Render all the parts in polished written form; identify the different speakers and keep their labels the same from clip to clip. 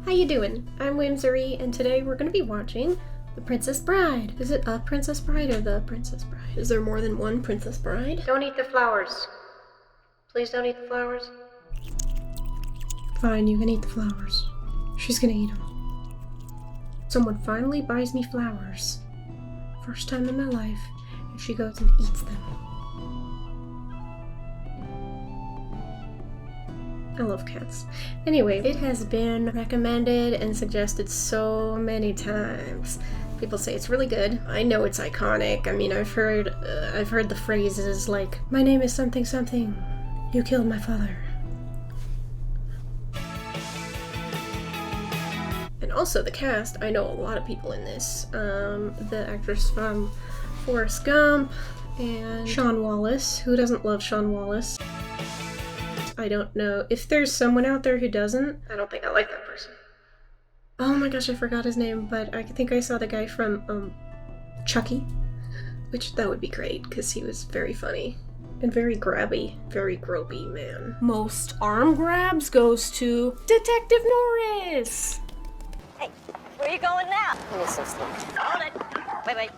Speaker 1: How you doing? I'm Whimsery, and today we're going to be watching The Princess Bride. Is it a Princess Bride or The Princess Bride? Is there more than one Princess Bride? Don't eat the flowers. Please don't eat the flowers. Fine, you can eat the flowers. She's gonna eat them. Someone finally buys me flowers. First time in my life, and she goes and eats them. I love cats. Anyway, it has been recommended and suggested so many times. People say it's really good. I know it's iconic. I mean, I've heard the phrases like, "My name is something something. You killed my father." And also the cast. I know a lot of people in this. The actress from Forrest Gump and Sean Wallace. Who doesn't love Sean Wallace? I don't know. If there's someone out there who doesn't, I don't think I like that person. Oh my gosh, I forgot his name, but I think I saw the guy from Chucky, which that would be great because he was very funny and very grabby, very gropey man. Most arm grabs goes to Detective Norris.
Speaker 2: Hey, where are you going now? Give me some sleep. Hold it. Wait.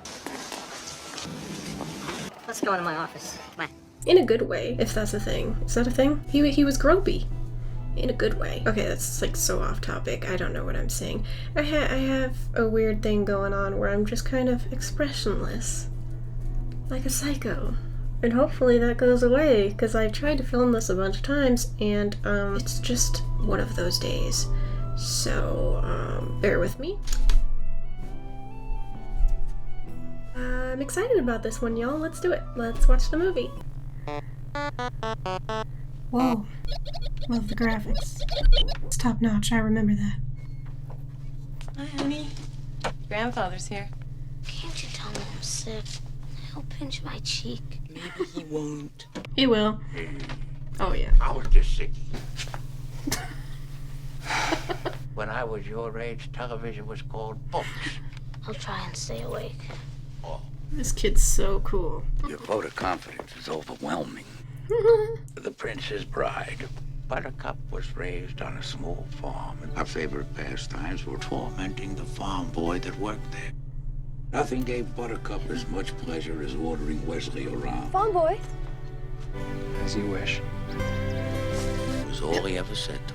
Speaker 2: Let's go into my office. Come on.
Speaker 1: In a good way, if that's a thing. Is that a thing? He was gropey. In a good way. Okay, that's like so off topic. I don't know what I'm saying. I have a weird thing going on where I'm just kind of expressionless. Like a psycho. And hopefully that goes away, because I've tried to film this a bunch of times, and it's just one of those days. So, bear with me. I'm excited about this one, y'all. Let's do it. Let's watch the movie. Whoa. Love the graphics. It's top notch, I remember that.
Speaker 3: Hi, honey. Grandfather's here.
Speaker 4: Can't you tell me I'm sick? He'll pinch my cheek.
Speaker 3: Maybe he won't.
Speaker 1: He will. Oh, yeah.
Speaker 5: I was just sick. When I was your age, television was called books.
Speaker 4: I'll try and stay awake.
Speaker 1: This kid's so cool.
Speaker 5: Your vote of confidence is overwhelming. The Princess Bride. Buttercup was raised on a small farm, and her favorite pastimes were tormenting the farm boy that worked there. Nothing gave Buttercup as much pleasure as ordering Wesley around.
Speaker 6: Farm boy.
Speaker 7: As you wish.
Speaker 5: It was all he ever said to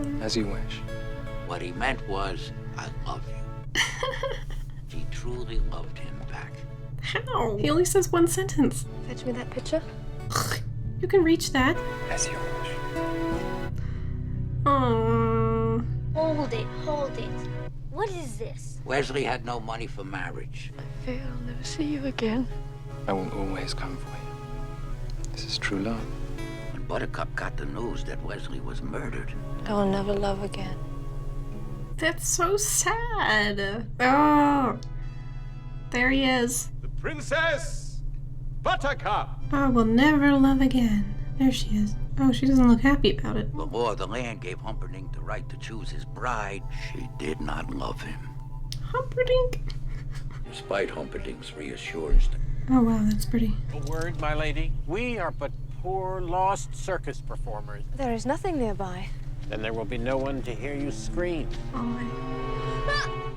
Speaker 5: her.
Speaker 7: As you wish.
Speaker 5: What he meant was, I love you. She truly loved him back.
Speaker 1: How? He only says one sentence.
Speaker 6: Fetch me that picture.
Speaker 1: You can reach that.
Speaker 7: As you wish.
Speaker 1: Aww.
Speaker 4: Hold it. What is this?
Speaker 5: Wesley had no money for marriage.
Speaker 6: I fear I'll never see you again.
Speaker 7: I will always come for you. This is true love.
Speaker 5: When Buttercup got the news that Wesley was murdered,
Speaker 6: I will never love again.
Speaker 1: That's so sad. Oh. There he is.
Speaker 8: The Princess Buttercup!
Speaker 1: I will never love again. There she is. Oh, she doesn't look happy about it.
Speaker 5: the law of the land gave Humperdinck the right to choose his bride. She did not love him.
Speaker 1: Humperdinck.
Speaker 5: Despite Humperdinck's reassurance,
Speaker 1: Oh wow, that's pretty.
Speaker 8: A word, my lady. We are but poor, lost circus performers.
Speaker 6: There is nothing nearby.
Speaker 8: Then there will be no one to hear you scream.
Speaker 1: Oh.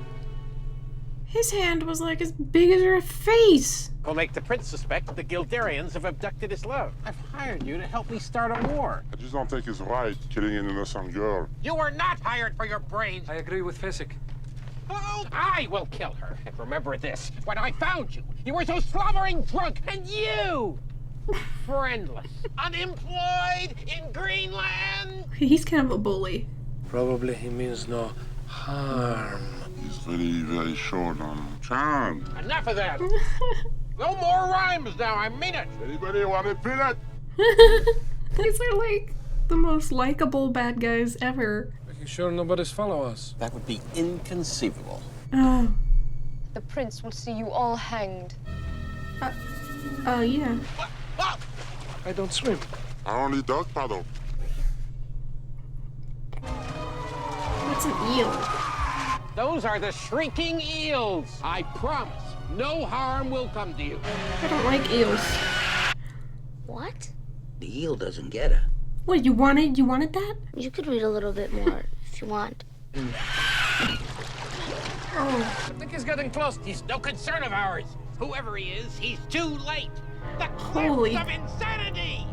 Speaker 1: His hand was like as big as her face.
Speaker 8: We'll make the prince suspect the Gildarians have abducted his love. I've hired you to help me start a war.
Speaker 9: I just don't think it's right killing an innocent girl.
Speaker 8: You were not hired for your brains.
Speaker 7: I agree with Fezzik.
Speaker 8: Oh, I will kill her. And remember this, when I found you, you were so slobbering drunk, and you, friendless, unemployed in Greenland.
Speaker 1: He's kind of a bully.
Speaker 7: Probably he means no harm.
Speaker 9: He's really very short on charm.
Speaker 8: Enough of that. No more rhymes now, I mean it.
Speaker 9: Anybody want a peanut?
Speaker 1: These are like the most likable bad guys ever.
Speaker 7: Are you sure nobody's follow us?
Speaker 8: That would be inconceivable.
Speaker 1: Oh.
Speaker 6: The prince will see you all hanged.
Speaker 1: Oh yeah.
Speaker 7: I don't swim.
Speaker 9: I only dog paddle.
Speaker 1: What's an eel?
Speaker 8: Those are the shrieking eels. I promise, no harm will come to you.
Speaker 1: I don't like eels.
Speaker 4: What?
Speaker 5: the eel doesn't get her.
Speaker 1: What, you wanted that?
Speaker 4: You could read a little bit more if you want.
Speaker 1: Oh,
Speaker 8: I think he's getting close. He's no concern of ours. Whoever he is, he's too late. The
Speaker 1: Holy-
Speaker 8: cliffs of insanity!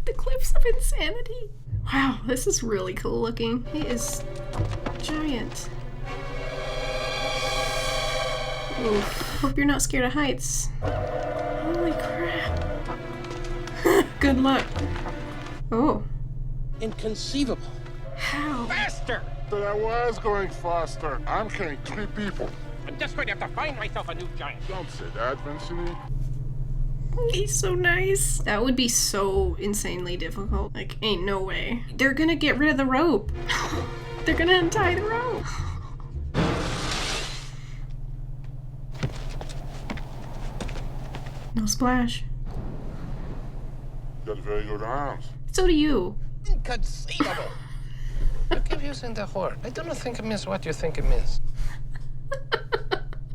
Speaker 1: the Cliffs of Insanity. Wow, this is really cool looking. He is giant. Oof. Hope you're not scared of heights. Holy crap. Good luck. Oh,
Speaker 8: Inconceivable.
Speaker 1: how?
Speaker 8: Faster!
Speaker 9: But I was going faster. I'm killing 3 people.
Speaker 8: I'm just going to have to find myself a new giant.
Speaker 9: Don't say that, Vincent.
Speaker 1: He's so nice. That would be so insanely difficult. Like, ain't no way. They're gonna get rid of the rope. They're gonna untie the rope. No splash.
Speaker 9: You got very good arms.
Speaker 1: So do you.
Speaker 8: Inconceivable.
Speaker 7: You keep using the word. I do not think it means what you think it means.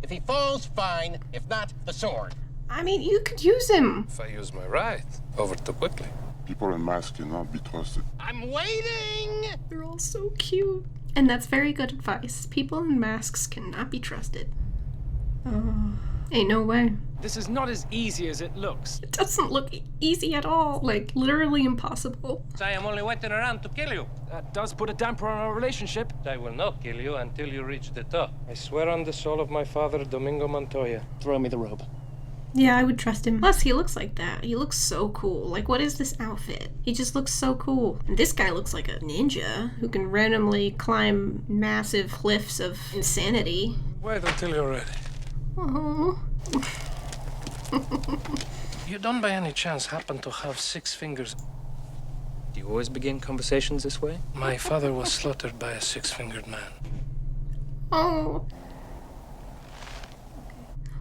Speaker 8: If he falls, fine. If not, the sword.
Speaker 1: I mean, you could use him.
Speaker 7: If I use my right, over too quickly.
Speaker 9: People in masks cannot be trusted.
Speaker 8: I'm waiting!
Speaker 1: They're all so cute. And that's very good advice. People in masks cannot be trusted. Oh, ain't no way.
Speaker 10: This is not as easy as it looks.
Speaker 1: It doesn't look easy at all. Like, literally impossible.
Speaker 11: I am only waiting around to kill you.
Speaker 10: That does put a damper on our relationship.
Speaker 11: I will not kill you until you reach the top. I swear on the soul of my father, Domingo Montoya.
Speaker 10: Throw me the rope.
Speaker 1: Yeah, I would trust him. Plus, he looks like that. He looks so cool. Like, what is this outfit? He just looks so cool. And this guy looks like a ninja who can randomly climb massive cliffs of insanity.
Speaker 7: Wait until you're ready.
Speaker 1: Oh.
Speaker 7: You don't by any chance happen to have 6 fingers?
Speaker 10: Do you always begin conversations this way?
Speaker 7: My father was slaughtered by a 6-fingered man.
Speaker 1: Oh.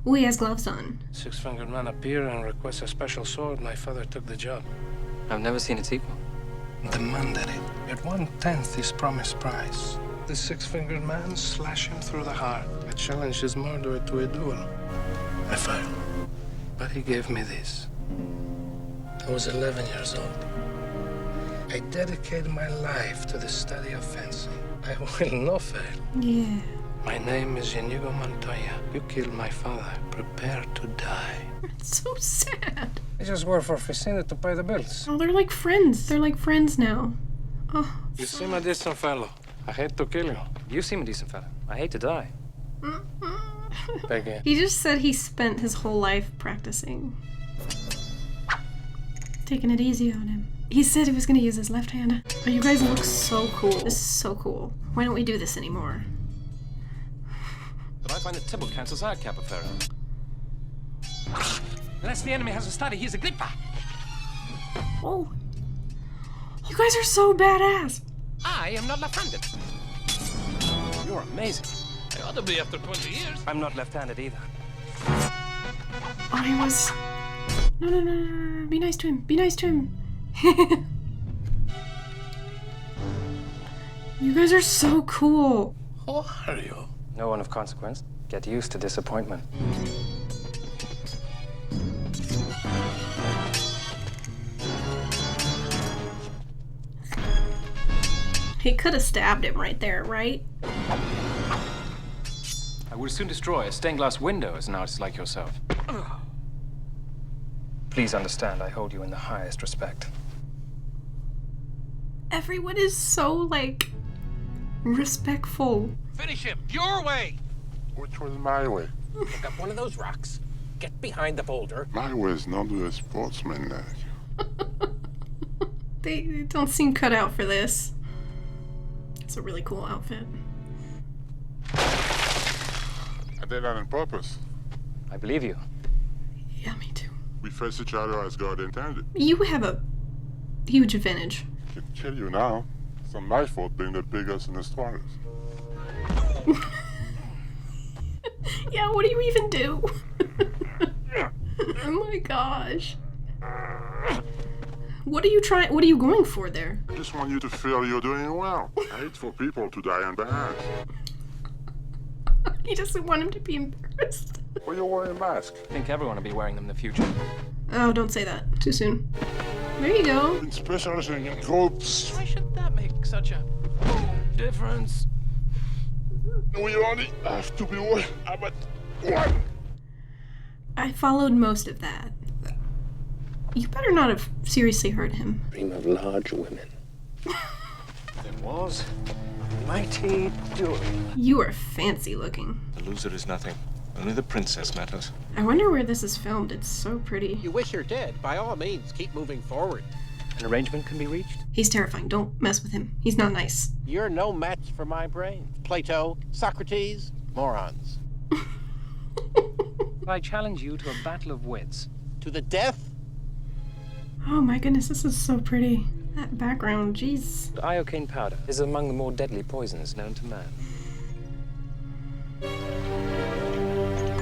Speaker 1: Oh, he has gloves on.
Speaker 7: 6-fingered man appear and request a special sword. My father took the job.
Speaker 10: I've never seen it equal.
Speaker 7: Demanded it. At 1/10 his promised price. The 6-fingered man slashed him through the heart. I challenged his murderer to a duel. I failed. But he gave me this. I was 11 years old. I dedicated my life to the study of fencing. I will not fail.
Speaker 1: Yeah.
Speaker 7: My name is Inigo Montoya. You killed my father. Prepare to die.
Speaker 1: It's so sad.
Speaker 7: I just work for Ficina to pay the bills.
Speaker 1: Oh, they're like friends. They're like friends now. Oh.
Speaker 7: You seem a decent fellow. I hate to kill you.
Speaker 10: You seem a decent fella. I hate to die.
Speaker 7: Peggy.
Speaker 1: He just said he spent his whole life practicing. Taking it easy on him. He said he was gonna use his left hand. Oh, you guys look so cool. This is so cool. Why don't we do this anymore?
Speaker 10: But I find that Tybalt cancels out Capoferro. Unless the enemy has a study, he's a glipper.
Speaker 1: Oh. You guys are so badass.
Speaker 8: I am not left-handed.
Speaker 10: You're amazing.
Speaker 11: I ought to be after 20 years.
Speaker 10: I'm not left-handed either.
Speaker 1: Oh, he was... No. Be nice to him. Be nice to him. You guys are so cool.
Speaker 7: Who are you?
Speaker 10: No one of consequence. Get used to disappointment.
Speaker 1: He could have stabbed him right there, right?
Speaker 10: I would soon destroy a stained glass window as an artist like yourself. Please understand, I hold you in the highest respect.
Speaker 1: Everyone is so, like, respectful.
Speaker 8: Finish him your way.
Speaker 9: Which was my way?
Speaker 8: Pick up one of those rocks. Get behind the boulder.
Speaker 9: My way is not a sportsman
Speaker 1: They don't seem cut out for this. It's a really cool outfit.
Speaker 9: I did that on purpose.
Speaker 10: I believe you.
Speaker 1: Yeah, me too.
Speaker 9: We face each other as God intended.
Speaker 1: You have a huge advantage.
Speaker 9: I can kill you now. It's not my fault being the biggest and the strongest.
Speaker 1: Yeah, what do you even do? Oh my gosh. What are you going for there?
Speaker 9: I just want you to feel you're doing well. I hate for people to die embarrassed.
Speaker 1: He doesn't want him to be embarrassed.
Speaker 9: Why you wearing a mask?
Speaker 10: I think everyone will be wearing them in the future.
Speaker 1: Oh, don't say that. Too soon. There you go.
Speaker 9: Been specializing in groups.
Speaker 11: Why should that make make such a difference.
Speaker 9: We only have to be one. But one.
Speaker 1: I followed most of that. You better not have seriously hurt him.
Speaker 7: Dream of large women.
Speaker 11: There was a mighty duel.
Speaker 1: You are fancy looking.
Speaker 11: The loser is nothing. Only the princess matters.
Speaker 1: I wonder where this is filmed. It's so pretty.
Speaker 8: You wish you're dead. By all means, keep moving forward.
Speaker 10: An arrangement can be reached?
Speaker 1: He's terrifying. Don't mess with him. He's not nice.
Speaker 8: You're no match for my brain. Plato, Socrates, morons.
Speaker 10: I challenge you to a battle of wits.
Speaker 8: To the death?
Speaker 1: Oh my goodness, this is so pretty. That background, jeez.
Speaker 10: Iocane powder is among the more deadly poisons known to man.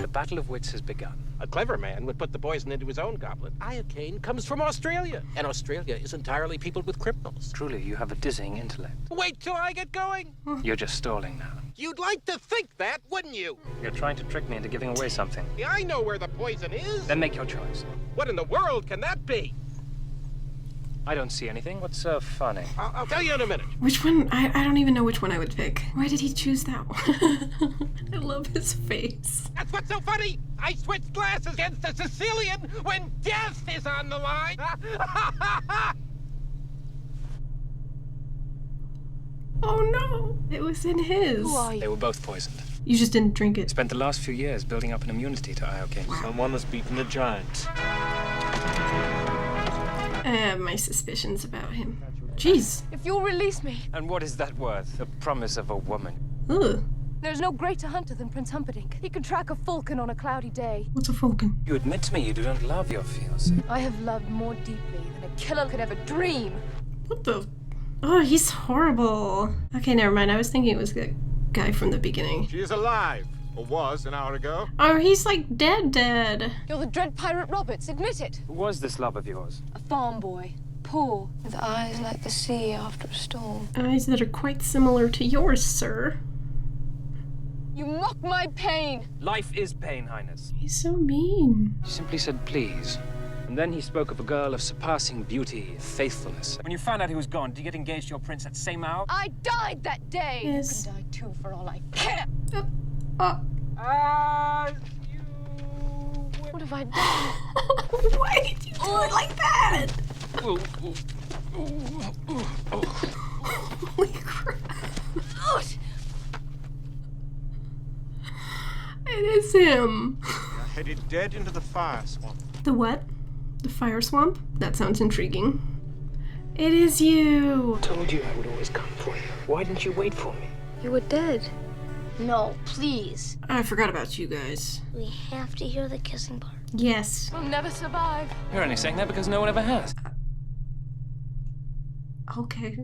Speaker 10: The battle of wits has begun.
Speaker 8: A clever man would put the poison into his own goblet. Iocane comes from Australia, and Australia is entirely peopled with criminals.
Speaker 10: Truly, you have a dizzying intellect.
Speaker 8: Wait till I get going.
Speaker 10: You're just stalling now.
Speaker 8: You'd like to think that, wouldn't you?
Speaker 10: You're trying to trick me into giving away something.
Speaker 8: I know where the poison is.
Speaker 10: Then make your choice.
Speaker 8: What in the world can that be?
Speaker 10: I don't see anything. What's so funny?
Speaker 8: I'll tell you in a minute.
Speaker 1: Which one? I don't even know which one I would pick. Why did he choose that one? I love his face.
Speaker 8: That's what's so funny. I switched glasses against a Sicilian when death is on the line.
Speaker 1: Oh no! It was in his.
Speaker 6: Who are you?
Speaker 10: They were both poisoned.
Speaker 1: You just didn't drink it.
Speaker 10: Spent the last few years building up an immunity to iocane.
Speaker 11: Someone has beaten a giant.
Speaker 1: I have my suspicions about him. Jeez.
Speaker 6: If you'll release me,
Speaker 10: And what is that worth? The promise of a woman.
Speaker 1: Ugh.
Speaker 6: there's no greater hunter than Prince Humperdinck. He can track a falcon on a cloudy day.
Speaker 1: What's a falcon?
Speaker 10: You admit to me you do not love your fiancé.
Speaker 6: I have loved more deeply than a killer could ever dream.
Speaker 1: What the? Oh, he's horrible. Okay, never mind. I was thinking it was the guy from the beginning.
Speaker 9: She is alive, or was an hour ago.
Speaker 1: Oh, he's like dead.
Speaker 6: You're the dread pirate Roberts, admit it.
Speaker 10: Who was this love of yours?
Speaker 6: A farm boy, poor, with eyes like the sea after a storm.
Speaker 1: Eyes that are quite similar to yours, sir.
Speaker 6: You mock my pain.
Speaker 10: Life is pain, Highness.
Speaker 1: He's so mean.
Speaker 10: He simply said please. And then he spoke of a girl of surpassing beauty, faithfulness. When you found out he was gone, did you get engaged to your prince that same hour?
Speaker 6: I died that day.
Speaker 1: Yes.
Speaker 6: You can die too, for all I care. What have I done?
Speaker 1: Why did you do it like that? Holy crap. It is him.
Speaker 12: You're headed dead into the fire swamp.
Speaker 1: The what? The fire swamp? That sounds intriguing. It is you.
Speaker 11: Told you I would always come for you. Why didn't you wait for me?
Speaker 6: You were dead.
Speaker 4: No, please.
Speaker 1: I forgot about you guys.
Speaker 4: We have to hear the kissing part.
Speaker 1: Yes.
Speaker 6: We'll never survive.
Speaker 10: You're only saying that because no one ever has.
Speaker 1: Okay.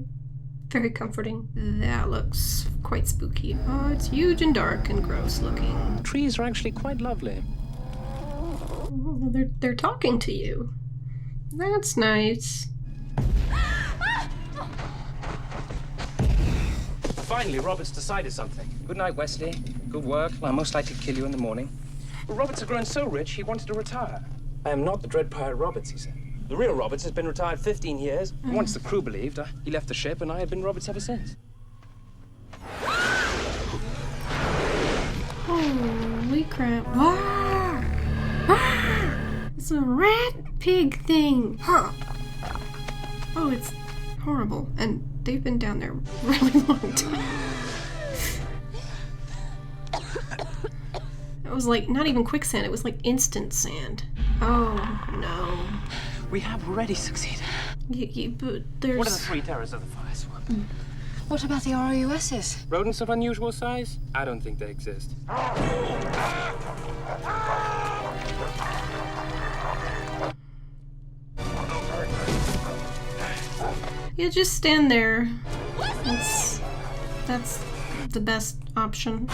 Speaker 1: Very comforting. That looks quite spooky. Oh, it's huge and dark and gross looking.
Speaker 10: The trees are actually quite lovely.
Speaker 1: Oh, they're talking to you. That's nice.
Speaker 10: Finally, Roberts decided something. Good night, Wesley. Good work. I'll most likely kill you in the morning. But Roberts had grown so rich, he wanted to retire. I am not the dread pirate Roberts, he said. The real Roberts has been retired 15 years. And once the crew believed, he left the ship, and I have been Roberts ever since.
Speaker 1: Holy crap. Ah! Ah! It's a rat pig thing. Huh. Oh, it's horrible. And they've been down there a really long time. It was like not even quicksand, it was like instant sand. Oh no.
Speaker 10: We have already succeeded.
Speaker 1: But there's...
Speaker 10: What are the three terrors of the fire swamp?
Speaker 6: What about the ROUSs?
Speaker 10: Rodents of unusual size? I don't think they exist.
Speaker 1: Yeah, just stand there. That's the best option.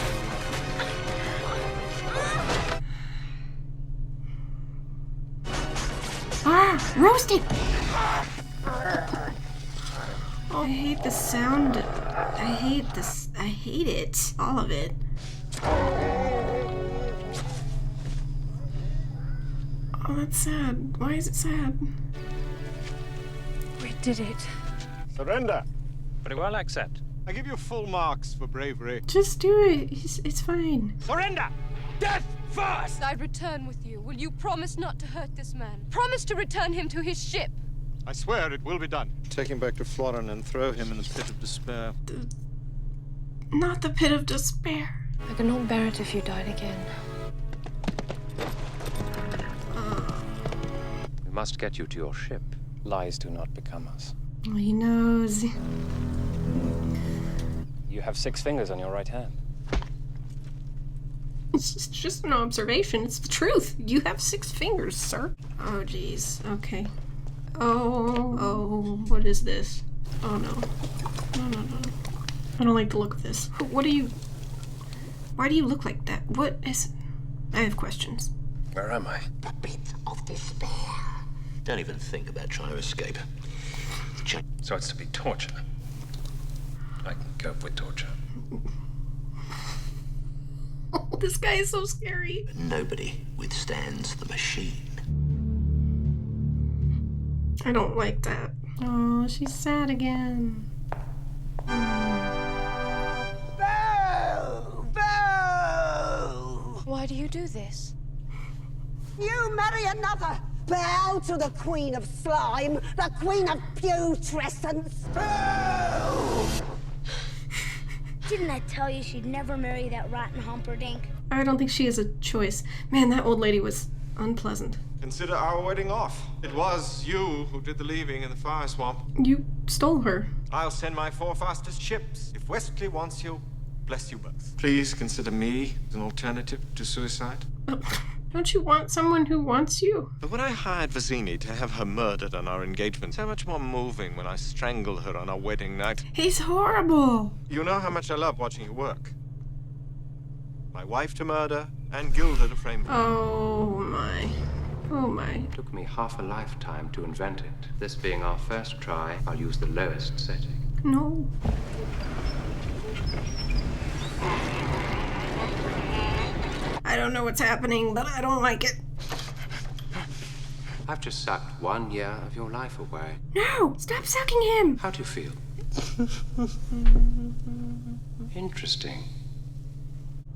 Speaker 1: Ah! Roasted! Oh, I hate the sound. I hate this. I hate it. All of it. Oh, that's sad. Why is it sad?
Speaker 6: We did it.
Speaker 12: Surrender.
Speaker 11: Very well, accept.
Speaker 12: I give you full marks for bravery.
Speaker 1: Just do it. It's fine.
Speaker 8: Surrender! Death first!
Speaker 6: I'd return with you. Will you promise not to hurt this man? Promise to return him to his ship.
Speaker 12: I swear it will be done. Take him back to Florin and throw him in the pit of despair.
Speaker 1: Not the pit of despair.
Speaker 6: I could not bear it if you died again.
Speaker 11: We must get you to your ship. Lies do not become us.
Speaker 1: Oh, he knows.
Speaker 11: You have 6 fingers on your right hand.
Speaker 1: It's just an observation. It's the truth. You have 6 fingers, sir. Oh, jeez. Okay. Oh, what is this? Oh, no. No. I don't like the look of this. What are you... Why do you look like that? What is... I have questions.
Speaker 11: Where am I?
Speaker 5: The pit of despair. Don't even think about trying to escape.
Speaker 11: So it's to be torture. I can cope with torture.
Speaker 1: Oh, this guy is so scary.
Speaker 5: Nobody withstands the machine.
Speaker 1: I don't like that. Oh, she's sad again.
Speaker 6: Why do you do this?
Speaker 2: You marry another. Bow to the Queen of Slime, the Queen of Putrescence.
Speaker 4: Didn't I tell you she'd never marry that rotten Humperdinck?
Speaker 1: I don't think she has a choice. Man, that old lady was unpleasant.
Speaker 12: Consider our wedding off. It was you who did the leaving in the fire swamp.
Speaker 1: You stole her.
Speaker 12: I'll send my 4 fastest ships. If Westley wants you, bless you both. Please consider me as an alternative to suicide.
Speaker 1: Don't you want someone who wants you?
Speaker 12: But when I hired Vizzini to have her murdered on our engagement, so much more moving when I strangle her on our wedding night.
Speaker 1: He's horrible.
Speaker 12: You know how much I love watching you work. My wife to murder and Gilda to frame her.
Speaker 1: Oh my. Oh my.
Speaker 11: It took me half a lifetime to invent it. This being our first try, I'll use the lowest setting.
Speaker 1: No. I don't know what's happening, but I don't like it.
Speaker 11: I've just sucked 1 year of your life away.
Speaker 1: No! Stop sucking him!
Speaker 11: How do you feel? Interesting.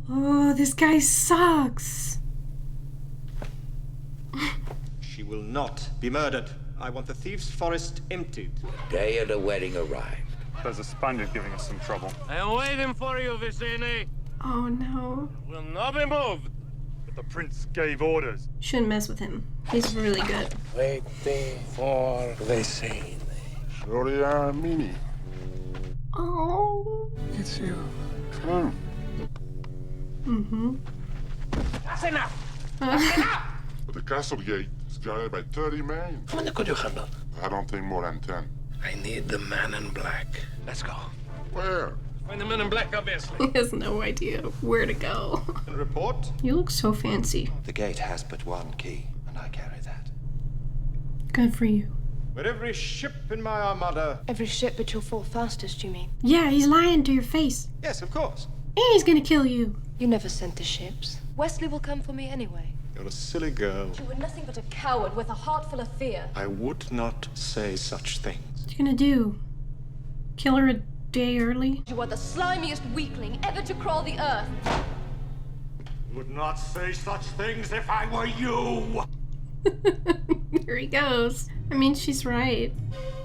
Speaker 1: Oh, this guy sucks.
Speaker 12: She will not be murdered. I want the Thieves' Forest emptied.
Speaker 5: Day of the wedding arrived.
Speaker 9: There's a Spaniard giving us some trouble.
Speaker 8: I am waiting for you, Vizzini.
Speaker 1: Oh no.
Speaker 8: Will not be moved.
Speaker 9: But the prince gave orders.
Speaker 1: Shouldn't mess with him. He's really good.
Speaker 11: Waiting for Vizzini.
Speaker 9: Soriamini.
Speaker 1: Oh.
Speaker 11: It's you.
Speaker 9: True.
Speaker 1: Mm-hmm.
Speaker 8: That's enough. That's enough.
Speaker 9: But the castle gate is guarded by 30 men.
Speaker 11: How many could you handle?
Speaker 9: I don't think more than 10.
Speaker 11: I need the man in black. Let's go.
Speaker 9: Where?
Speaker 8: Find the men in black, obviously.
Speaker 1: He has no idea where to go.
Speaker 12: And report?
Speaker 1: You look so fancy.
Speaker 5: The gate has but 1 key, and I carry that.
Speaker 1: Good for you.
Speaker 12: With every ship in my armada.
Speaker 6: Every ship but your 4 fastest, you mean?
Speaker 1: Yeah, he's lying to your face.
Speaker 12: Yes, of course.
Speaker 1: And he's gonna kill you.
Speaker 6: You never sent the ships. Wesley will come for me anyway.
Speaker 12: You're a silly girl.
Speaker 6: You were nothing but a coward with a heart full of fear.
Speaker 12: I would not say such things.
Speaker 1: What you gonna do? Kill her a day early?
Speaker 6: You are the slimiest weakling ever to crawl the earth.
Speaker 12: Would not say such things if I were you.
Speaker 1: Here he goes. I mean, she's right.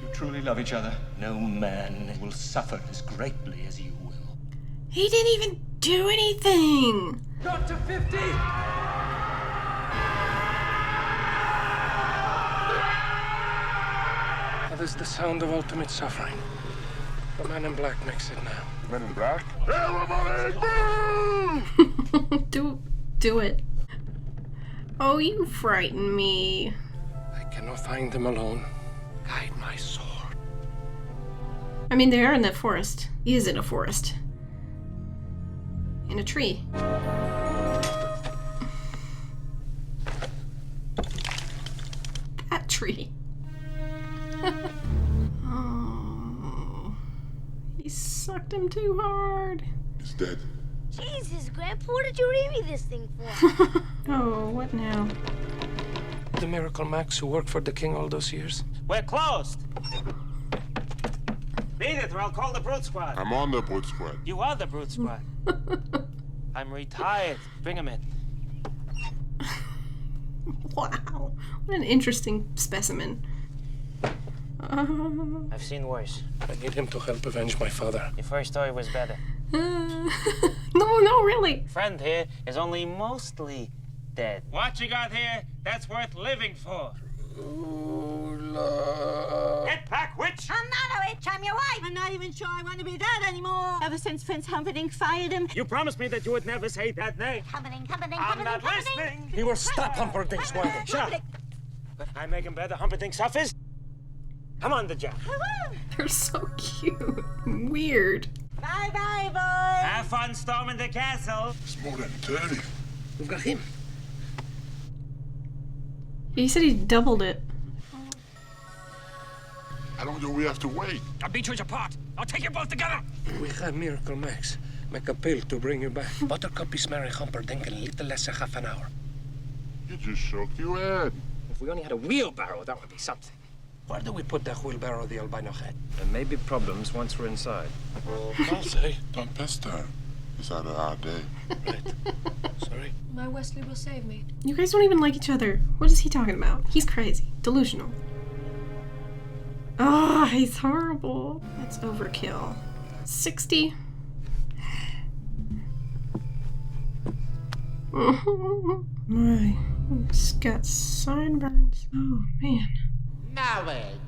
Speaker 12: You truly love each other. No man will suffer as greatly as you will.
Speaker 1: He didn't even do anything.
Speaker 8: Got to 50.
Speaker 11: That is the sound of ultimate suffering. The man in black makes it now.
Speaker 9: Men in black? Everybody, move!
Speaker 1: Do it. Oh, you frighten me.
Speaker 11: I cannot find them alone.
Speaker 5: Guide my sword.
Speaker 1: I mean, they are in that forest. He is in a forest. In a tree. That tree. Oh, he sucked him too hard.
Speaker 9: He's dead.
Speaker 4: Jesus, Grandpa, what did you read me this thing for?
Speaker 1: Oh, what now?
Speaker 11: The Miracle Max who worked for the king all those years.
Speaker 8: We're closed.
Speaker 10: Beat it, or I'll call the Brute Squad.
Speaker 9: I'm on the Brute Squad.
Speaker 10: You are the Brute Squad. I'm retired. Bring him in.
Speaker 1: Wow. What an interesting specimen.
Speaker 10: I've seen worse.
Speaker 7: I need him to help avenge my father.
Speaker 10: Your first story was better.
Speaker 1: No, really.
Speaker 10: Friend here is only mostly dead. What you got here, that's worth living for. Get back, witch!
Speaker 2: I'm not a witch, I'm your wife. I'm not even sure I want to be dead anymore. Ever since Prince Humperdinck fired him.
Speaker 10: You promised me that you would never say that name.
Speaker 2: Humperdinck.
Speaker 10: I'm not listening.
Speaker 7: He will stop Humperdinck's wedding.
Speaker 10: Shut up. But I make him better. Humperdinck suffers. Come on the job.
Speaker 1: They're so cute. Weird.
Speaker 2: Bye-bye, boys.
Speaker 10: Have fun storming the castle.
Speaker 9: It's more than 30.
Speaker 7: We've got him.
Speaker 1: He said he doubled it.
Speaker 9: How long do we have to wait?
Speaker 10: I'll beat you apart. I'll take you both together.
Speaker 7: We have Miracle Max. Make a pill to bring you back. Buttercup is marrying Humperdinck in a little less than half an hour.
Speaker 9: You just shook your head.
Speaker 10: If we only had a wheelbarrow, that would be something.
Speaker 7: Where do we put that wheelbarrow the albino head?
Speaker 10: There may be problems once we're inside.
Speaker 9: I'll say, don't pester. It's had a hard day.
Speaker 7: Right. Sorry.
Speaker 6: My Wesley will save me.
Speaker 1: You guys don't even like each other. What is he talking about? He's crazy. Delusional. Ah, he's horrible. That's overkill. 60. My, he's got sideburns. Oh, man.
Speaker 13: Marriage.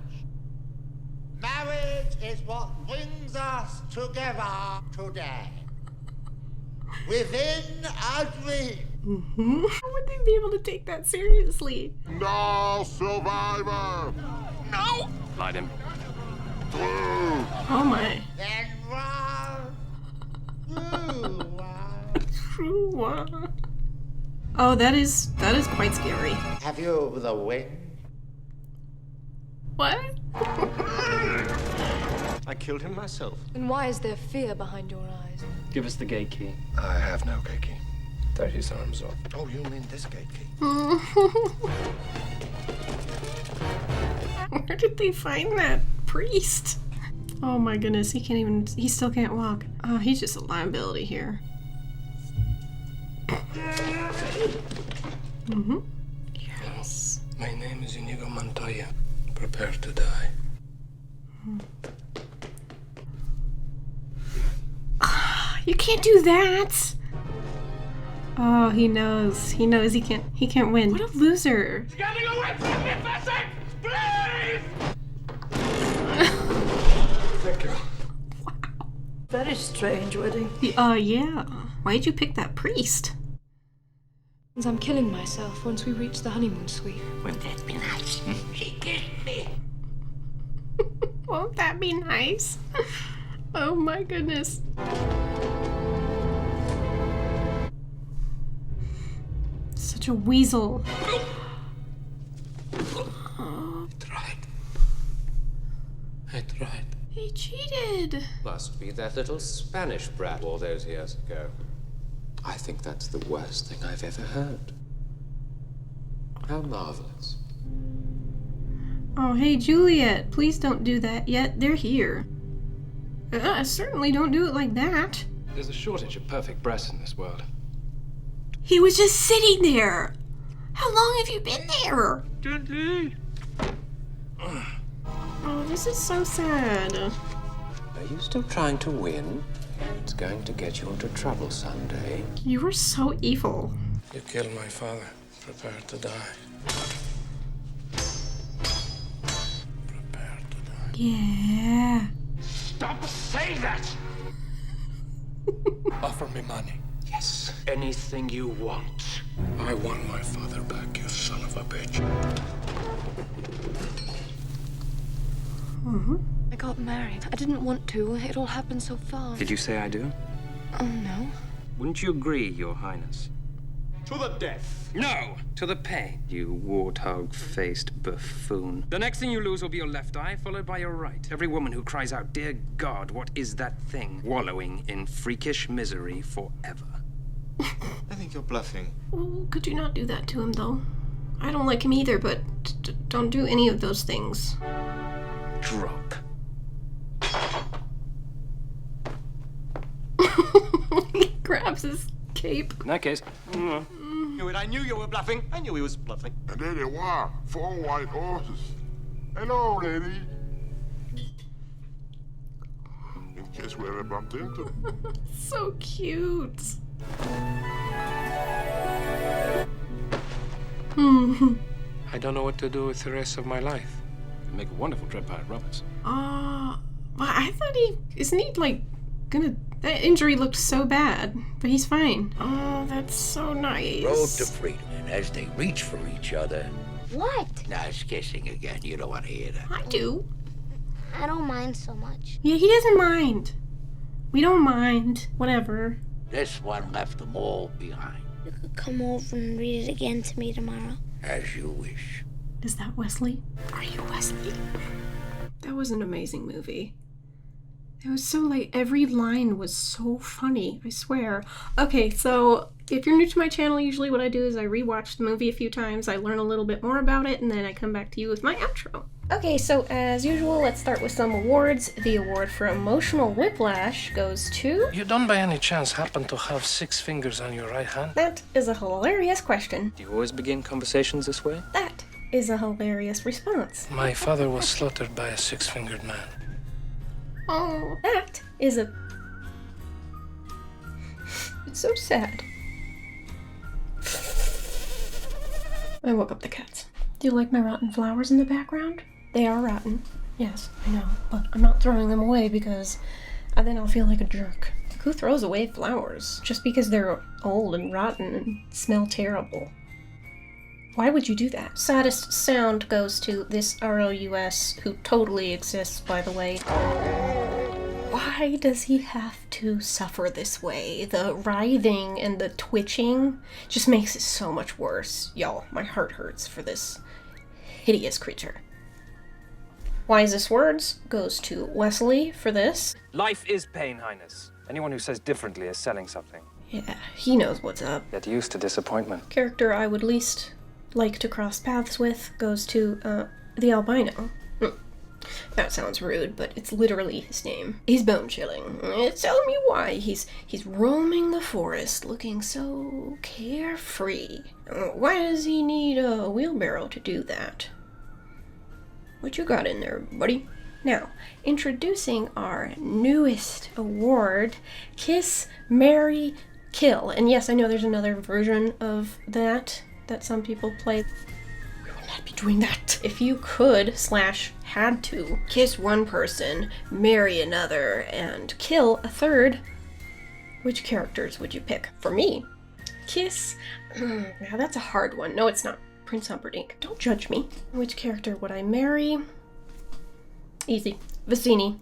Speaker 13: Marriage is what brings us together today. Within a dream.
Speaker 1: How would they be able to take that seriously?
Speaker 9: No survivor!
Speaker 13: No!
Speaker 11: Light him.
Speaker 9: Through!
Speaker 1: Oh my.
Speaker 13: Then run.
Speaker 1: True one. Oh, that is quite scary.
Speaker 13: Have you the wind?
Speaker 1: What?
Speaker 12: I killed him myself.
Speaker 6: And why is there fear behind your eyes?
Speaker 10: Give us the gate key.
Speaker 7: I have no gate key. Tear his arms off. Oh, you mean this gate key?
Speaker 1: Where did they find that priest? Oh my goodness, he still can't walk. Oh, he's just a liability here. Yes.
Speaker 7: My name is Inigo Montoya. Prepare to die.
Speaker 1: You can't do that. Oh, he knows. He knows he can't win. What a loser.
Speaker 8: Getting away from me, Bessie! Please!
Speaker 7: Thank you.
Speaker 6: Very strange wedding.
Speaker 1: Yeah. Why'd you pick that priest?
Speaker 6: I'm killing myself once we reach the honeymoon suite.
Speaker 13: Wouldn't that be nice? She kissed me.
Speaker 1: Won't that be nice? Oh my goodness. Such a weasel.
Speaker 7: I tried.
Speaker 1: He cheated.
Speaker 11: Must be that little Spanish brat all those years ago. I think that's the worst thing I've ever heard. How marvelous.
Speaker 1: Oh, hey, Juliet. Please don't do that yet. They're here. Certainly don't do it like that.
Speaker 10: There's a shortage of perfect breasts in this world.
Speaker 1: He was just sitting there. How long have you been there?
Speaker 10: Gently.
Speaker 1: Oh, this is so sad.
Speaker 11: Are you still trying to win? It's going to get you into trouble someday.
Speaker 1: You were so evil.
Speaker 7: You killed my father. Prepare to die. Prepare to die.
Speaker 1: Yeah.
Speaker 8: Stop saying that!
Speaker 7: Offer me money.
Speaker 10: Yes, anything you want.
Speaker 7: I want my father back, you son of a bitch.
Speaker 6: I got married. I didn't want to. It all happened so fast.
Speaker 10: Did you say I do?
Speaker 6: Oh, no.
Speaker 10: Wouldn't you agree, Your Highness?
Speaker 12: To the death.
Speaker 10: No! To the pay, you warthog-faced buffoon. The next thing you lose will be your left eye, followed by your right. Every woman who cries out, "Dear God, what is that thing?" wallowing in freakish misery forever.
Speaker 12: I think you're bluffing.
Speaker 1: Well, could you not do that to him, though? I don't like him either, but don't do any of those things.
Speaker 10: Drop.
Speaker 1: Grabs his cape.
Speaker 10: In that case,
Speaker 12: Knew it. I knew you were bluffing. I knew he was bluffing.
Speaker 9: And there they were, 4 white horses. Hello, lady. In case we ever bumped into.
Speaker 1: So cute.
Speaker 7: I don't know what to do with the rest of my life.
Speaker 10: you'd make a wonderful Dread Pirate Roberts.
Speaker 1: Well, I thought isn't he like gonna, that injury looked so bad, but he's fine. Oh, that's so nice.
Speaker 5: Road to freedom, and as they reach for each other.
Speaker 4: What?
Speaker 5: Now it's kissing again. You don't want to hear that.
Speaker 1: I do.
Speaker 4: I don't mind so much.
Speaker 1: Yeah, he doesn't mind. We don't mind. Whatever.
Speaker 5: This one left them all behind.
Speaker 4: You could come over and read it again to me tomorrow.
Speaker 5: As you wish.
Speaker 1: Is that Wesley? Are you Wesley? That was an amazing movie. It was so, like, every line was so funny, I swear. Okay, so if you're new to my channel, usually what I do is I rewatch the movie a few times, I learn a little bit more about it, and then I come back to you with my outro. Okay, so as usual, let's start with some awards. The award for Emotional Whiplash goes to...
Speaker 7: You don't by any chance happen to have 6 fingers on your right hand?
Speaker 1: That is a hilarious question.
Speaker 10: Do you always begin conversations this way?
Speaker 1: That is a hilarious response.
Speaker 7: My father was slaughtered by a 6-fingered man.
Speaker 1: Oh, that is a... It's so sad. I woke up the cats. Do you like my rotten flowers in the background? They are rotten. Yes, I know, but I'm not throwing them away because then I'll feel like a jerk. Who throws away flowers just because they're old and rotten and smell terrible? Why would you do that? Saddest sound goes to this ROUS, who totally exists, by the way. Why does he have to suffer this way? The writhing and the twitching just makes it so much worse. Y'all, my heart hurts for this hideous creature. Wisest words goes to Wesley for this.
Speaker 10: Life is pain, Highness. Anyone who says differently is selling something.
Speaker 1: Yeah, he knows what's up.
Speaker 10: Get used to disappointment.
Speaker 1: Character I would least like to cross paths with goes to the albino. That sounds rude, but it's literally his name. He's bone chilling. Tell me why. He's roaming the forest looking so carefree. Why does he need a wheelbarrow to do that? What you got in there, buddy? Now, introducing our newest award, Kiss, Marry, Kill. And yes, I know there's another version of that some people play. We will not be doing that. If you could / had to kiss one person, marry another, and kill a third, which characters would you pick? For me, Kiss. Now that's a hard one. No, it's not. Prince Humperdinck. Don't judge me. Which character would I marry? Easy. Vicini.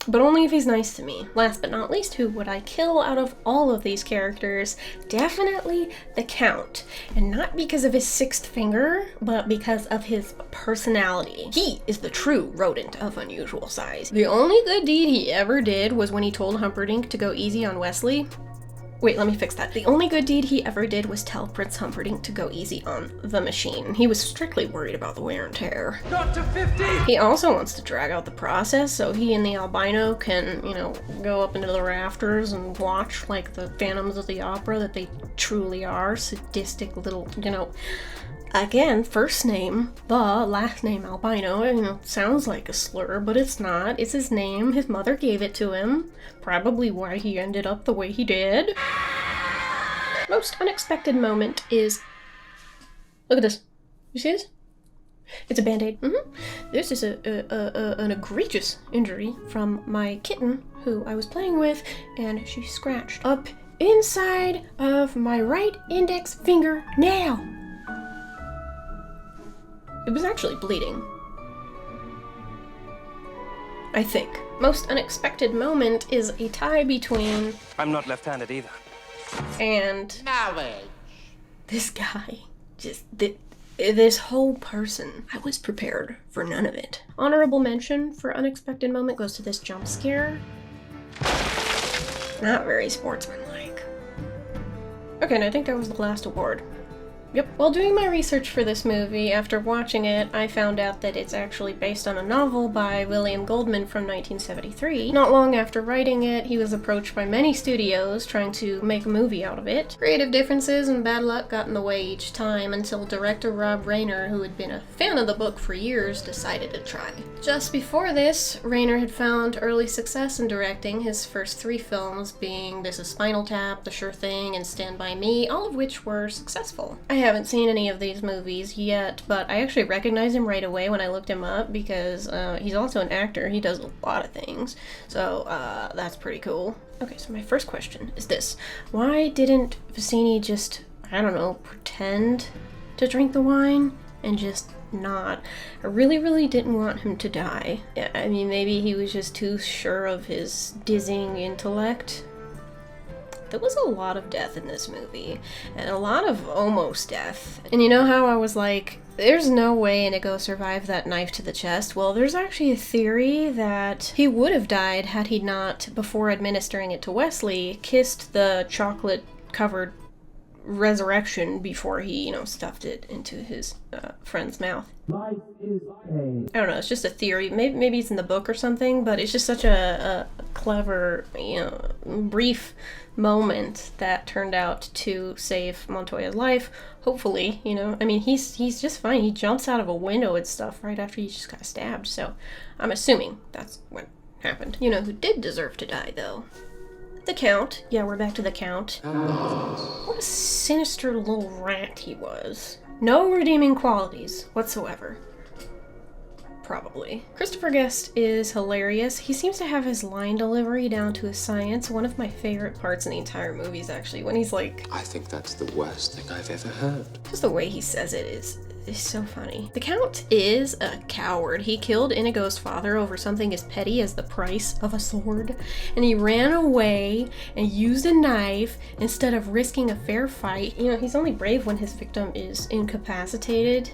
Speaker 1: But only if he's nice to me. Last but not least, who would I kill out of all of these characters? Definitely the Count. And not because of his 6th finger, but because of his personality. He is the true rodent of unusual size. The only good deed he ever did was when he told Humperdinck to go easy on Wesley. Wait, let me fix that. The only good deed he ever did was tell Prince Humperdinck to go easy on the machine. He was strictly worried about the wear and tear.
Speaker 8: Not to 50!
Speaker 1: He also wants to drag out the process so he and the albino can, you know, go up into the rafters and watch like the Phantoms of the Opera that they truly are. Sadistic little, you know. Again, first name, the last name albino, you know, sounds like a slur, but it's not. It's his name. His mother gave it to him. Probably why he ended up the way he did. Most unexpected moment is... Look at this. You see this? It's a band-aid. This is an egregious injury from my kitten, who I was playing with, and she scratched up inside of my right index finger nail. It was actually bleeding. I think. Most unexpected moment is a tie between...
Speaker 10: I'm not left-handed either.
Speaker 1: And...
Speaker 13: Knowledge.
Speaker 1: This guy. Just... this whole person. I was prepared for none of it. Honorable mention for unexpected moment goes to this jump scare. Not very sportsmanlike. Okay, and I think that was the last award. Yep. While doing my research for this movie, after watching it, I found out that it's actually based on a novel by William Goldman from 1973. Not long after writing it, he was approached by many studios trying to make a movie out of it. Creative differences and bad luck got in the way each time until director Rob Reiner, who had been a fan of the book for years, decided to try. Just before this, Reiner had found early success in directing, his first 3 films being This Is Spinal Tap, The Sure Thing, and Stand By Me, all of which were successful. I haven't seen any of these movies yet, but I actually recognized him right away when I looked him up because he's also an actor. He does a lot of things, so that's pretty cool. Okay, so my first question is this. Why didn't Vizzini just, I don't know, pretend to drink the wine and just not? I really didn't want him to die. Yeah, I mean, maybe he was just too sure of his dizzying intellect. There was a lot of death in this movie, and a lot of almost death. And you know how I was like, there's no way Inigo survived that knife to the chest? Well, there's actually a theory that he would have died had he not, before administering it to Wesley, kissed the chocolate-covered resurrection before he, stuffed it into his friend's mouth.
Speaker 10: Life is pain.
Speaker 1: I don't know, it's just a theory. Maybe it's in the book or something, but it's just such a clever, brief moment that turned out to save Montoya's life. Hopefully, I mean, he's just fine. He jumps out of a window and stuff right after he just got stabbed, so I'm assuming that's what happened. You know who did deserve to die, though? The Count. Yeah, we're back to the Count. What a sinister little rat he was. No redeeming qualities whatsoever. Probably. Christopher Guest is hilarious. He seems to have his line delivery down to a science. One of my favorite parts in the entire movie is actually when he's like,
Speaker 11: I think that's the worst thing I've ever heard.
Speaker 1: Just the way he says it is so funny. The Count is a coward. He killed Inigo's father over something as petty as the price of a sword, and he ran away and used a knife instead of risking a fair fight. He's only brave when his victim is incapacitated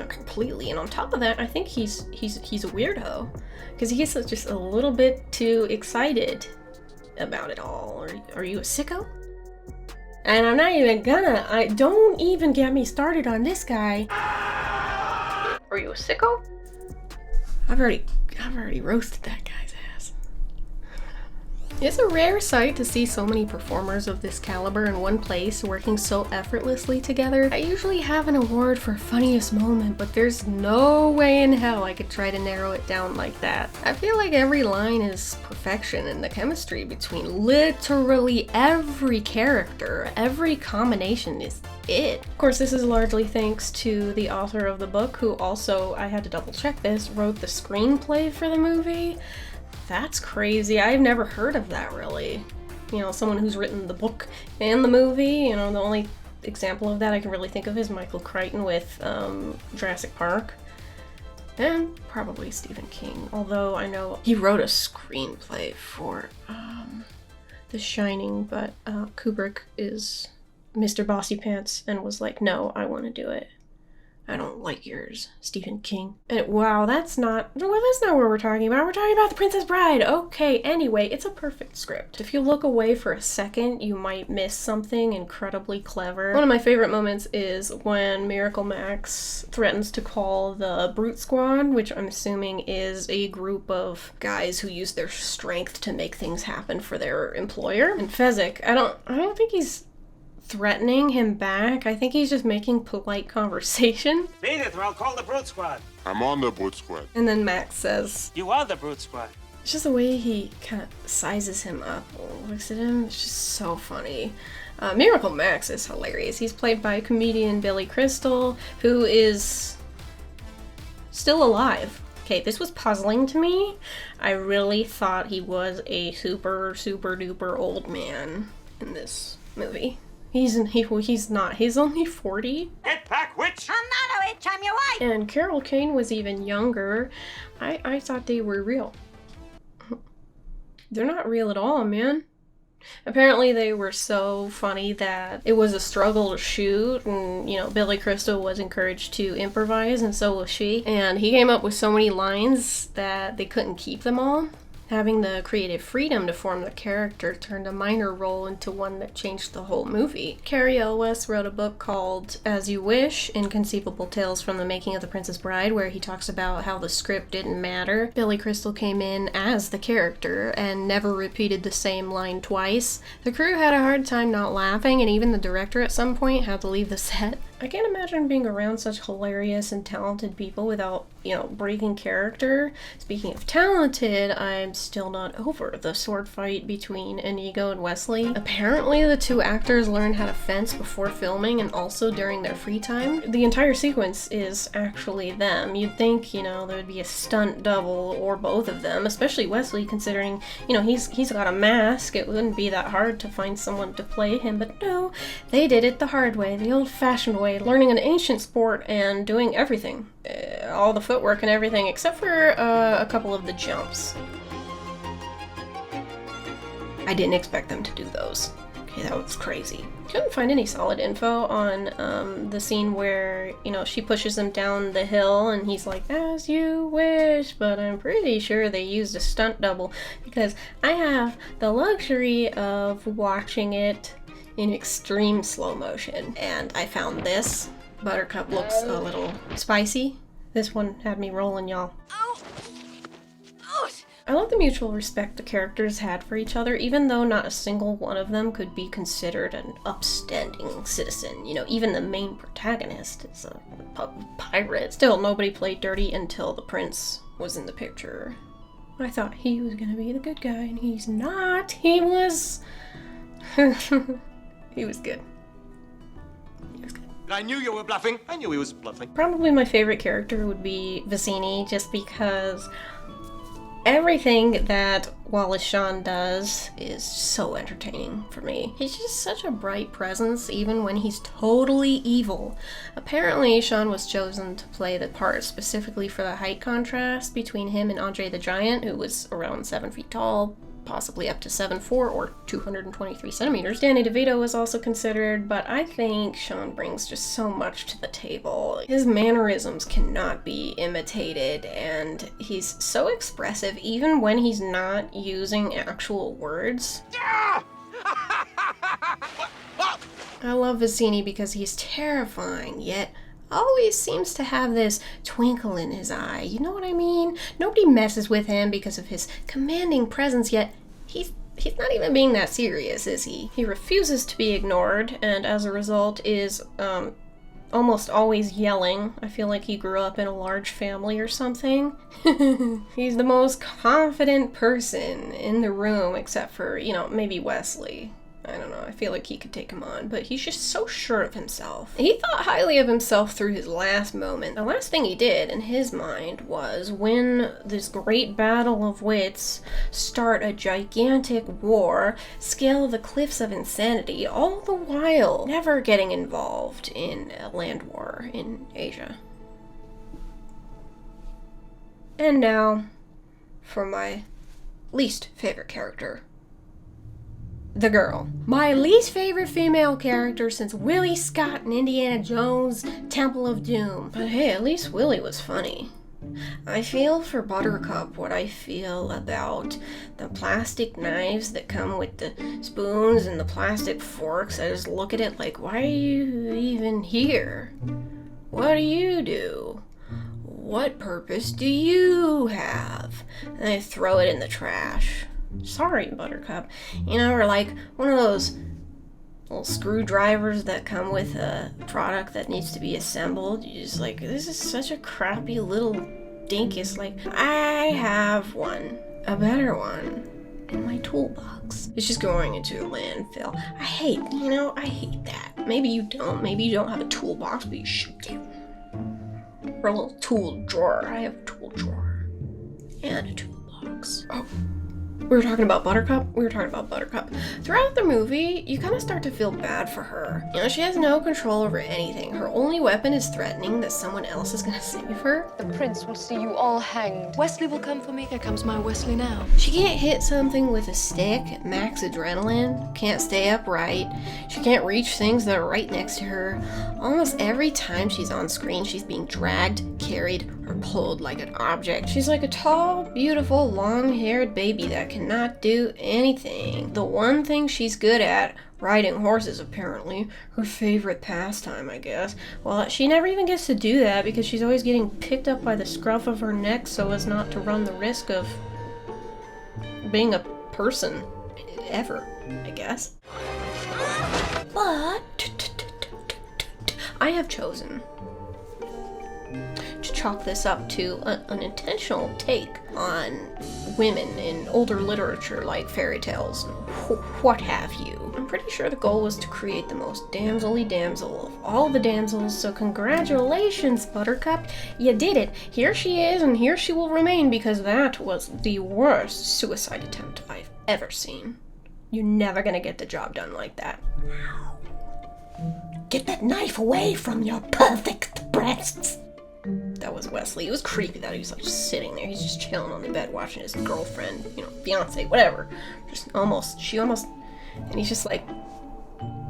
Speaker 1: completely, and on top of that, I think he's a weirdo because he gets just a little bit too excited about it all. Are you a sicko? And I'm not even gonna. Don't even get me started on this guy. Are you a sicko? I've already roasted that guy's ass. It's a rare sight to see so many performers of this caliber in one place working so effortlessly together. I usually have an award for funniest moment, but there's no way in hell I could try to narrow it down like that. I feel like every line is perfection, and the chemistry between literally every character, every combination is it. Of course, this is largely thanks to the author of the book, who also, I had to double check this, wrote the screenplay for the movie. That's crazy. I've never heard of that, really. Someone who's written the book and the movie. The only example of that I can really think of is Michael Crichton with Jurassic Park. And probably Stephen King. Although I know he wrote a screenplay for The Shining, but Kubrick is Mr. Bossy Pants and was like, no, I want to do it. I don't like yours, Stephen King. And wow, that's not what we're talking about. We're talking about The Princess Bride. Okay, anyway, it's a perfect script. If you look away for a second, you might miss something incredibly clever. One of my favorite moments is when Miracle Max threatens to call the Brute Squad, which I'm assuming is a group of guys who use their strength to make things happen for their employer. And Fezzik, I don't think he's threatening him back. I think he's just making polite conversation.
Speaker 13: Beat it, or I'll call the Brute Squad.
Speaker 9: I'm on the Brute Squad.
Speaker 1: And then Max says,
Speaker 13: You are the Brute Squad.
Speaker 1: It's just the way he kind of sizes him up, looks at him. It's just so funny. Miracle Max is hilarious. He's played by comedian Billy Crystal, who is still alive. Okay, this was puzzling to me. I really thought he was a super duper old man in this movie. He's not. He's only 40.
Speaker 13: Get back, witch!
Speaker 2: I'm not a witch, I'm your wife!
Speaker 1: And Carol Kane was even younger. I thought they were real. They're not real at all, man. Apparently they were so funny that it was a struggle to shoot, and Billy Crystal was encouraged to improvise, and so was she. And he came up with so many lines that they couldn't keep them all. Having the creative freedom to form the character turned a minor role into one that changed the whole movie. Cary Elwes wrote a book called As You Wish, Inconceivable Tales from the Making of the Princess Bride, where he talks about how the script didn't matter. Billy Crystal came in as the character and never repeated the same line twice. The crew had a hard time not laughing, and even the director at some point had to leave the set. I can't imagine being around such hilarious and talented people without, breaking character. Speaking of talented, I'm still not over the sword fight between Inigo and Wesley. Apparently the two actors learned how to fence before filming and also during their free time. The entire sequence is actually them. You'd think, there would be a stunt double or both of them, especially Wesley, considering, he's got a mask. It wouldn't be that hard to find someone to play him, but no, they did it the hard way, the old-fashioned way, learning an ancient sport and doing everything. All the footwork and everything, except for a couple of the jumps. I didn't expect them to do those. Okay, that was crazy. Couldn't find any solid info on the scene where, she pushes him down the hill and he's like, as you wish, but I'm pretty sure they used a stunt double because I have the luxury of watching it in extreme slow motion. And I found this. Buttercup looks a little spicy. This one had me rolling, y'all. I love the mutual respect the characters had for each other, even though not a single one of them could be considered an upstanding citizen. Even the main protagonist is a pirate. Still, nobody played dirty until the prince was in the picture. I thought he was gonna be the good guy, and he's not. He was... He was good.
Speaker 13: I knew you were bluffing. I knew he was bluffing.
Speaker 1: Probably my favorite character would be Vizzini, just because everything that Wallace Shawn does is so entertaining for me. He's just such a bright presence, even when he's totally evil. Apparently, Shawn was chosen to play the part specifically for the height contrast between him and Andre the Giant, who was around 7 feet tall, possibly up to 7'4" or 223 centimeters. Danny DeVito was also considered, but I think Shawn brings just so much to the table. His mannerisms cannot be imitated, and he's so expressive even when he's not using actual words. I love Vizzini because he's terrifying, yet always seems to have this twinkle in his eye. You know what I mean? Nobody messes with him because of his commanding presence, yet he's not even being that serious, is he? He refuses to be ignored, and as a result is almost always yelling. I feel like he grew up in a large family or something. He's the most confident person in the room, except for, maybe Wesley. I don't know, I feel like he could take him on, but he's just so sure of himself. He thought highly of himself through his last moment. The last thing he did, in his mind, was win this great battle of wits, start a gigantic war, scale the cliffs of insanity, all the while never getting involved in a land war in Asia. And now, for my least favorite character. The girl. My least favorite female character since Willie Scott in Indiana Jones' Temple of Doom. But hey, at least Willie was funny. I feel for Buttercup what I feel about the plastic knives that come with the spoons and the plastic forks. I just look at it like, why are you even here? What do you do? What purpose do you have? And I throw it in the trash. Sorry, Buttercup. Or like one of those little screwdrivers that come with a product that needs to be assembled. You're just like, this is such a crappy little dinkus. Like, I have one, a better one, in my toolbox. It's just going into a landfill. I hate that. Maybe you don't have a toolbox, but you should do. Or a little tool drawer. I have a tool drawer. And a toolbox. Oh. We were talking about Buttercup? We were talking about Buttercup. Throughout the movie, you kind of start to feel bad for her. You know, she has no control over anything. Her only weapon is threatening that someone else is gonna save her.
Speaker 6: The prince will see you all hanged. Wesley will come for me. Here comes my Wesley now.
Speaker 1: She can't hit something with a stick at max adrenaline, can't stay upright, she can't reach things that are right next to her. Almost every time she's on screen, she's being dragged, carried, or pulled like an object. She's like a tall, beautiful, long-haired baby that cannot do anything. The one thing she's good at, riding horses apparently, her favorite pastime, I guess. Well, she never even gets to do that because she's always getting picked up by the scruff of her neck so as not to run the risk of being a person ever, I guess. But I have chosen to chalk this up to an intentional take on women in older literature like fairy tales and what have you. I'm pretty sure the goal was to create the most damsel-y damsel of all the damsels, so congratulations, Buttercup, you did it. Here she is, and here she will remain, because that was the worst suicide attempt I've ever seen. You're never gonna get the job done like that. Get that knife away from your perfect breasts. That was Wesley. It was creepy that he was like just sitting there. He's just chilling on the bed watching his girlfriend, you know, fiance, whatever. And he's just like,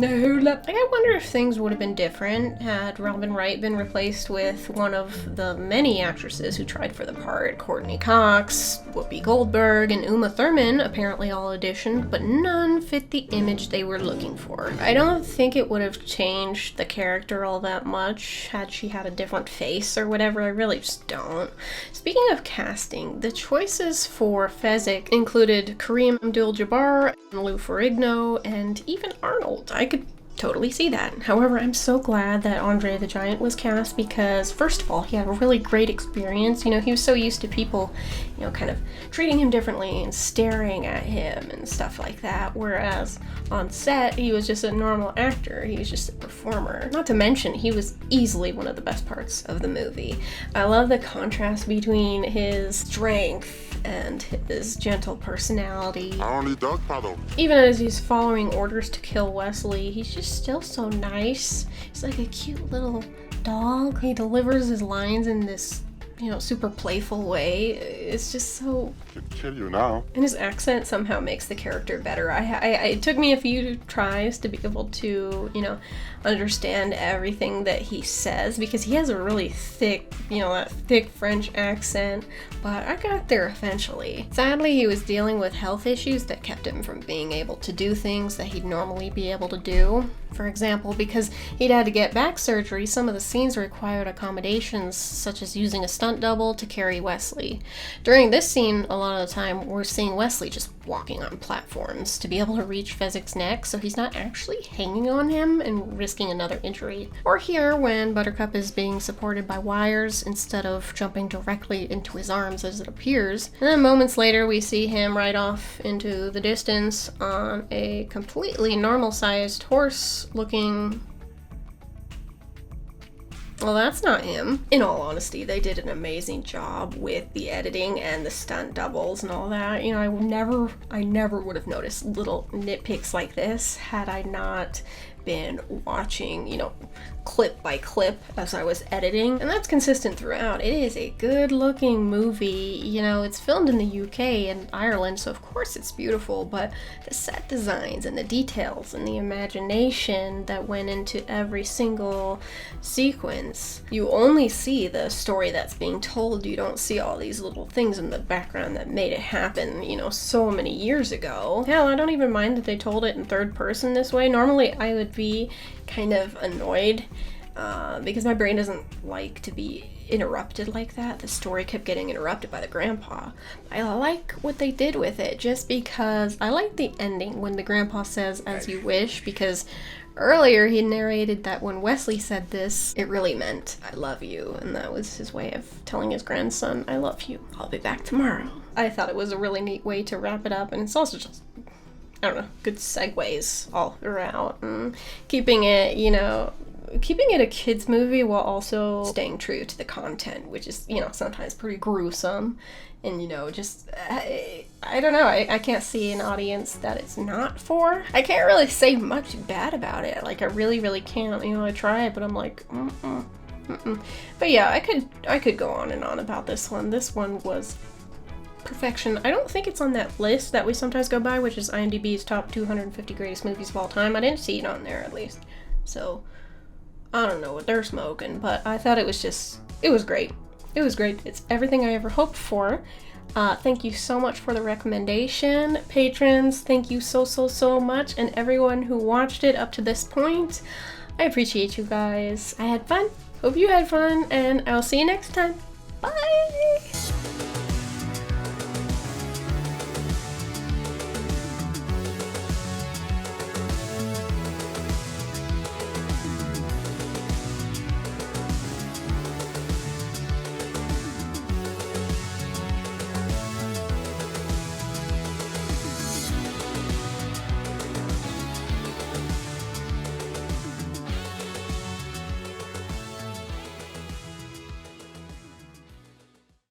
Speaker 1: no, like, I wonder if things would have been different had Robin Wright been replaced with one of the many actresses who tried for the part. Courtney Cox, Whoopi Goldberg, and Uma Thurman apparently all auditioned, but none fit the image they were looking for. I don't think it would have changed the character all that much had she had a different face or whatever. I really just don't. Speaking of casting, the choices for Fezzik included Kareem Abdul-Jabbar, Lou Ferrigno, and even Arnold. I could totally see that. However, I'm so glad that Andre the Giant was cast because, first of all, he had a really great experience. You know, he was so used to people, you know, kind of treating him differently and staring at him and stuff like that, whereas on set, he was just a normal actor. He was just a performer. Not to mention, he was easily one of the best parts of the movie. I love the contrast between his strength and his gentle personality.
Speaker 9: I don't need dog paddle.
Speaker 1: Even as he's following orders to kill Wesley, he's just still so nice. He's like a cute little dog. He delivers his lines in this, you know, super playful way. It's just so...
Speaker 9: I can kill you now.
Speaker 1: And his accent somehow makes the character better. It took me a few tries to be able to, you know, understand everything that he says because he has a really thick, you know, that thick French accent, but I got there eventually. Sadly, he was dealing with health issues that kept him from being able to do things that he'd normally be able to do. For example, because he'd had to get back surgery, some of the scenes required accommodations, such as using a stunt double to carry Wesley. During this scene, a lot of the time, we're seeing Wesley just walking on platforms to be able to reach Fezzik's neck, so he's not actually hanging on him and risking another injury. Or here, when Buttercup is being supported by wires instead of jumping directly into his arms as it appears. And then moments later, we see him ride off into the distance on a completely normal-sized horse-looking... Well, that's not him. In all honesty, they did an amazing job with the editing and the stunt doubles and all that. You know, I never would have noticed little nitpicks like this had I not been watching, you know, clip by clip as I was editing, and that's consistent throughout. It is a good looking movie. You know, it's filmed in the UK and Ireland, so of course it's beautiful, but the set designs and the details and the imagination that went into every single sequence, you only see the story that's being told. You don't see all these little things in the background that made it happen, you know, so many years ago. Hell, I don't even mind that they told it in third person this way. Normally I would be kind of annoyed because my brain doesn't like to be interrupted like that. The story kept getting interrupted by the grandpa. I like what they did with it just because I like the ending when the grandpa says "as you wish," because earlier he narrated that when Wesley said this, it really meant "I love you," and that was his way of telling his grandson, "I love you. I'll be back tomorrow." I thought it was a really neat way to wrap it up, and it's also just, I don't know, good segues all throughout, and keeping it, you know, keeping it a kids movie while also staying true to the content, which is, you know, sometimes pretty gruesome. And, you know, just, I don't know, I can't see an audience that it's not for. I can't really say much bad about it. Like, I really can't. You know, I try, but I'm like, But yeah, I could go on and on about this one. This one was perfection. I don't think it's on that list that we sometimes go by, which is IMDb's top 250 greatest movies of all time. I didn't see it on there, at least. So, I don't know what they're smoking, but I thought it was great. It was great. It's everything I ever hoped for. Thank you so much for the recommendation. Patrons, thank you so much. And everyone who watched it up to this point, I appreciate you guys. I had fun. Hope you had fun, and I'll see you next time. Bye!